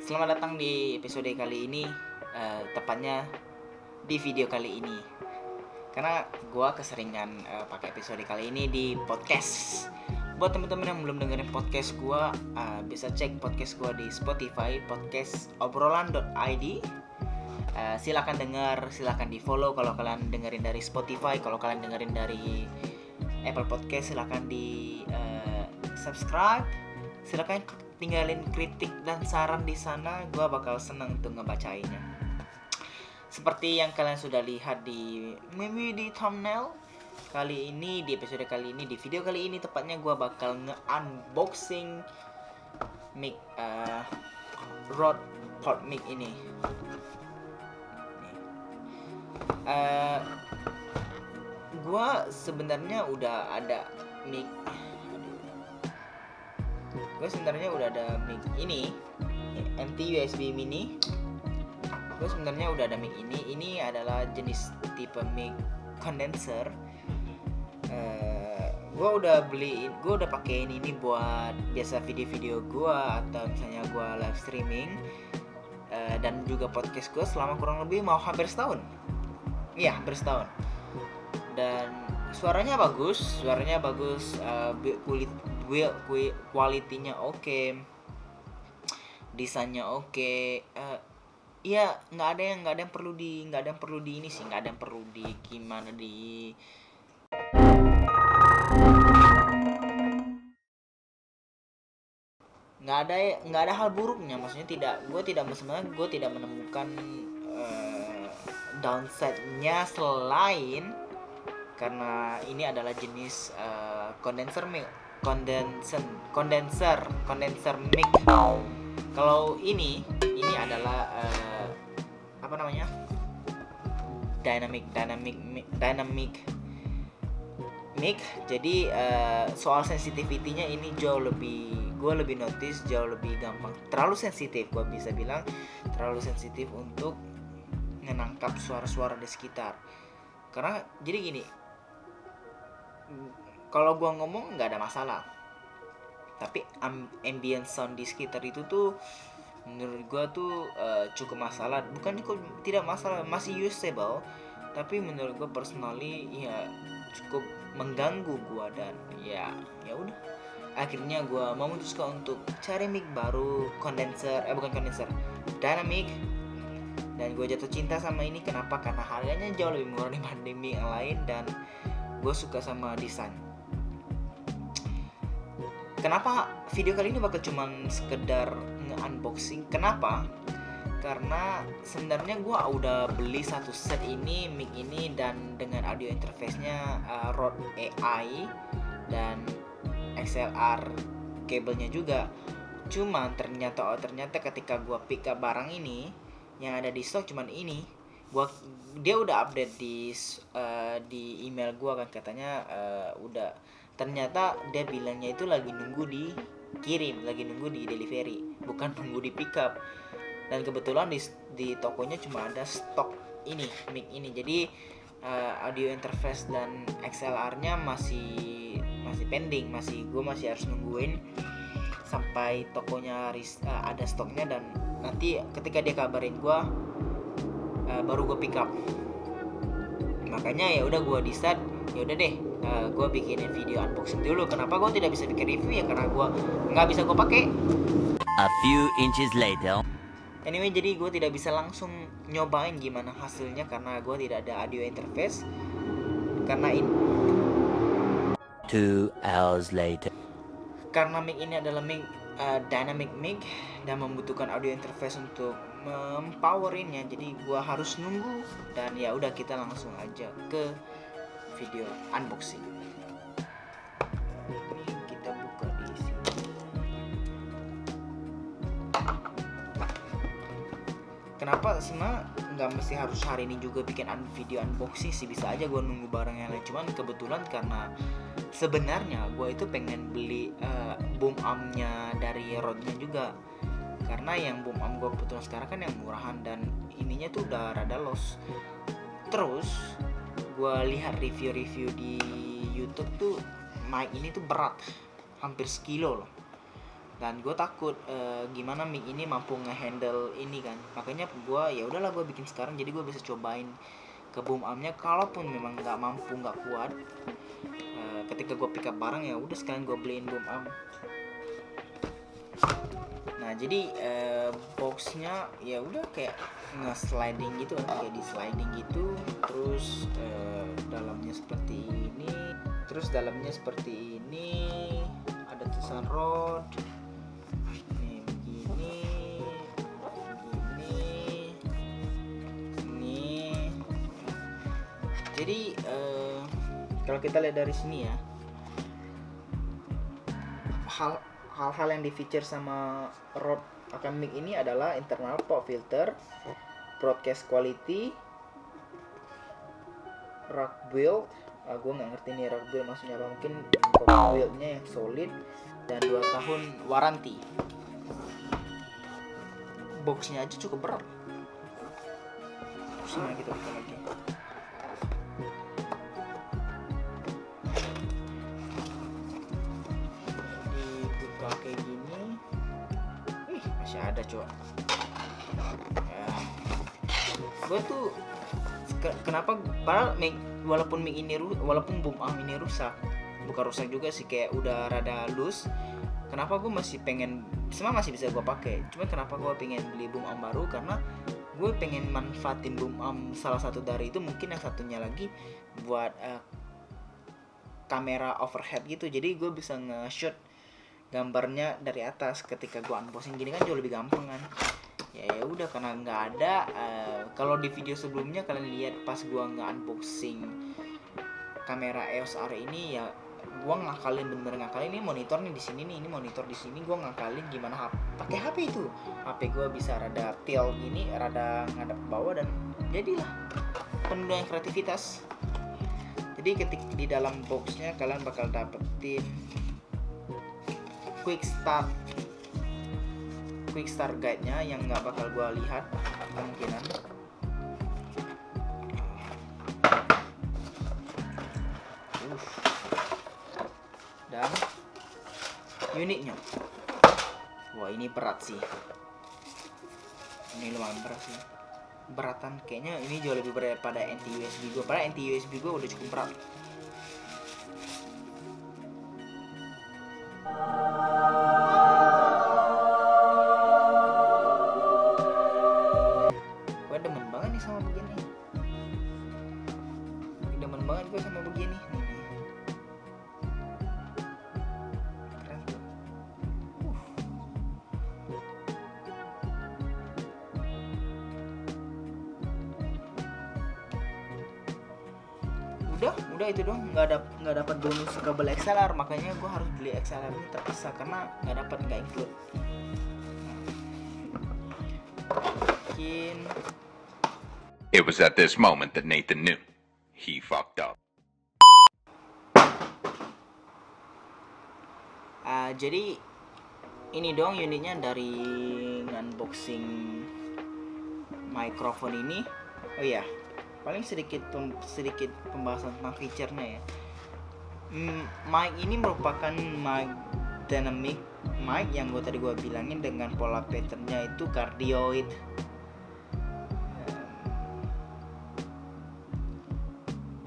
Selamat datang di episode kali ini, tepatnya di video kali ini. Karena gue keseringan pakai episode kali ini di podcast. Buat teman-teman yang belum dengerin podcast gue, bisa cek podcast gue di Spotify, podcast obrolan.id. Silakan dengar, silakan di follow kalau kalian dengerin dari Spotify. Kalau kalian dengerin dari Apple Podcast, silakan di subscribe. Silakan tinggalin kritik dan saran di sana, gue bakal seneng untuk ngebacainnya. Seperti yang kalian sudah lihat di thumbnail kali ini, di episode kali ini, di video kali ini tepatnya gue bakal nge-unboxing mic Rode Pod mic ini. Gue sebenarnya udah ada mic. Gue sebenarnya udah ada mic ini NT USB mini. Gue sebenarnya udah ada mic ini. Ini adalah jenis tipe mic condenser. Gue udah pakein ini buat biasa video-video gue atau misalnya gue live streaming dan juga podcast gue selama kurang lebih mau hampir setahun. Iya, hampir setahun. Dan suaranya bagus, kualitinya oke, desainnya oke. Ya nggak ada yang perlu di ini sih, nggak ada yang perlu di gimana di nggak ada hal buruknya, maksudnya gue tidak menemukan downside-nya selain karena ini adalah jenis condenser mic. Kalau ini adalah dynamic mic. Jadi soal sensitivity-nya ini gue lebih notice, jauh lebih gampang. Terlalu sensitif, gue bisa bilang terlalu sensitif untuk menangkap suara-suara di sekitar. Karena jadi gini, kalau gua ngomong nggak ada masalah, tapi ambient sound di sekitar itu tuh menurut gua tuh cukup masalah. Bukan tidak masalah, masih usable, tapi menurut gua personally ya cukup mengganggu gua. Dan ya udah, akhirnya gua memutuskan untuk cari mic baru, dynamic. Dan gue jatuh cinta sama ini. Kenapa? Karena harganya jauh lebih murah dibanding mic yang lain, dan gue suka sama desain. Kenapa video kali ini bakal cuman sekedar nge-unboxing? Kenapa? Karena sebenarnya gue udah beli satu set ini, mic ini, dan dengan audio interface-nya Rode AI dan XLR kabelnya juga. Cuman ternyata ketika gue pick up barang ini, yang ada di stok cuman ini. Dia udah update di email gue kan, katanya udah. Ternyata dia bilangnya itu lagi nunggu dikirim, lagi nunggu di delivery, bukan nunggu di pick up. Dan kebetulan di tokonya cuma ada stok ini, mic ini. Jadi audio interface dan XLR-nya masih pending, gue masih harus nungguin sampai tokonya ada stoknya, dan nanti ketika dia kabarin gue baru gue pick up. Makanya ya udah gue decide, ya udah deh, gue bikinin video unboxing dulu. Kenapa gue tidak bisa bikin review? Ya karena gue nggak bisa gue pakai. A few inches later. Anyway, jadi gue tidak bisa langsung nyobain gimana hasilnya karena gue tidak ada audio interface. Karena ini 2 hours later. Karena mic ini adalah mic dynamic mic dan membutuhkan audio interface untuk mempowerinnya, jadi gua harus nunggu. Dan ya udah, kita langsung aja ke video unboxing. Ini kita buka di sini. Kenapa sebenarnya nggak mesti harus hari ini juga bikin video unboxing sih, bisa aja gue nunggu barang yang lain. Cuman kebetulan karena sebenarnya gue itu pengen beli boom arm-nya dari Rode-nya juga, karena yang boom arm gue kebetulan sekarang kan yang murahan dan ininya tuh udah rada loss. Terus gue lihat review di YouTube tuh mic ini tuh berat, hampir sekilo loh. dan gue takut gimana mic ini mampu ngehandle ini kan. Makanya gue ya udahlah gue bikin sekarang, jadi gue bisa cobain ke boom ampnya. Kalaupun memang nggak mampu, nggak kuat, ketika gue pick up barang ya udah sekalian gue beliin boom amp. Nah jadi boxnya ya udah kayak nge-sliding gitu kan, kayak di sliding gitu. Terus dalamnya seperti ini, ada tulisan Rode. Nih begini, ini. Jadi kalau kita lihat dari sini ya, hal-hal yang di feature sama Rode akan mic ini adalah internal pop filter, broadcast quality, rack build. Gue nggak ngerti nih rack build maksudnya apa, mungkin pop buildnya yang solid, dan 2 tahun waranti. Boxnya aja cukup berat. Sini kita buka lagi. Dibuka kayak gini. Masih ada coba. Ya. Gue tuh kenapa padahal walaupun mic ini walaupun boom amp ini rusak, bukan rusak juga sih, kayak udah rada loose. Kenapa gue masih pengen, semua masih bisa gue pakai, cuma kenapa gue pengen beli boom amp baru, karena gue pengen manfaatin boom amp salah satu dari itu, mungkin yang satunya lagi buat kamera overhead gitu. Jadi gue bisa nge-shoot gambarnya dari atas ketika gue unboxing gini kan jauh lebih gampang kan. Ya udah, karena nggak ada. Kalau di video sebelumnya kalian lihat pas gue nge-unboxing kamera EOS R ini, ya gue ngakalin, bener-bener ngakalin. Ini monitornya di sini nih, ini monitor di sini. Gue ngakalin gimana pakai HP itu. HP gue bisa rada tilt gini, rada ngadep ke bawah, dan jadilah penuh dengan kreativitas. Jadi ketika di dalam boxnya kalian bakal dapetin quick start guide-nya yang nggak bakal gue lihat kemungkinan. Dan unitnya, wah ini berat sih, ini lumayan berat sih, beratan kayaknya ini jauh lebih berat pada NT USB gue. Padahal NT USB gue udah cukup berat. Demen banget gue sama begini. Keren tuh. Udah itu dong, nggak dapat bonus kabel XLR, makanya gue harus beli XLR ini terpisah karena nggak include. Mungkin it was at this moment that Nathan knew he fucked up. Jadi ini dong unitnya dari unboxing mikrofon ini. Oh iya, paling sedikit pembahasan tentang feature-nya ya. Mic ini merupakan mic dynamic mic yang tadi gue bilangin, dengan pola pattern-nya itu cardioid.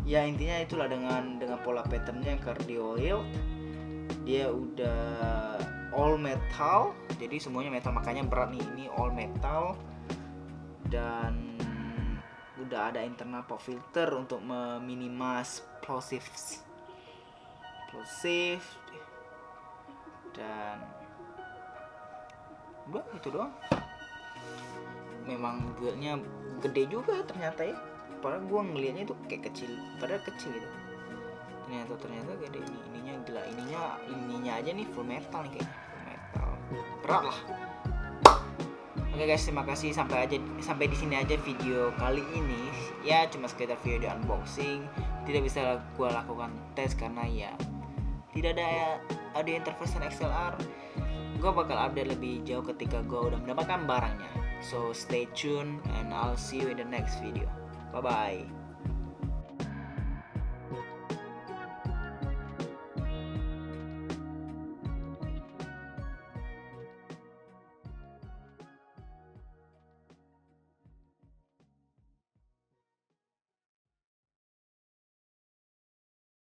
Ya intinya itulah, dengan pola pattern-nya yang cardioid. Dia udah all metal, jadi semuanya metal, makanya berat nih. Ini all metal, dan udah ada internal pop filter untuk meminimize plosives, dan udah itu doang. Memang buildnya gede juga ternyata ya, padahal gua ngelihatnya itu kayak kecil, padahal kecil gitu. Ternyata gede. Ininya gila, ininya aja nih full metal nih, kayaknya full metal, berat lah. Oke guys, terima kasih, sampai di sini aja video kali ini. Ya cuma sekedar video unboxing, tidak bisa gua lakukan tes karena ya tidak ada audio interface XLR. Gua bakal update lebih jauh ketika gua udah mendapatkan barangnya. So stay tuned and I'll see you in the next video. Bye bye.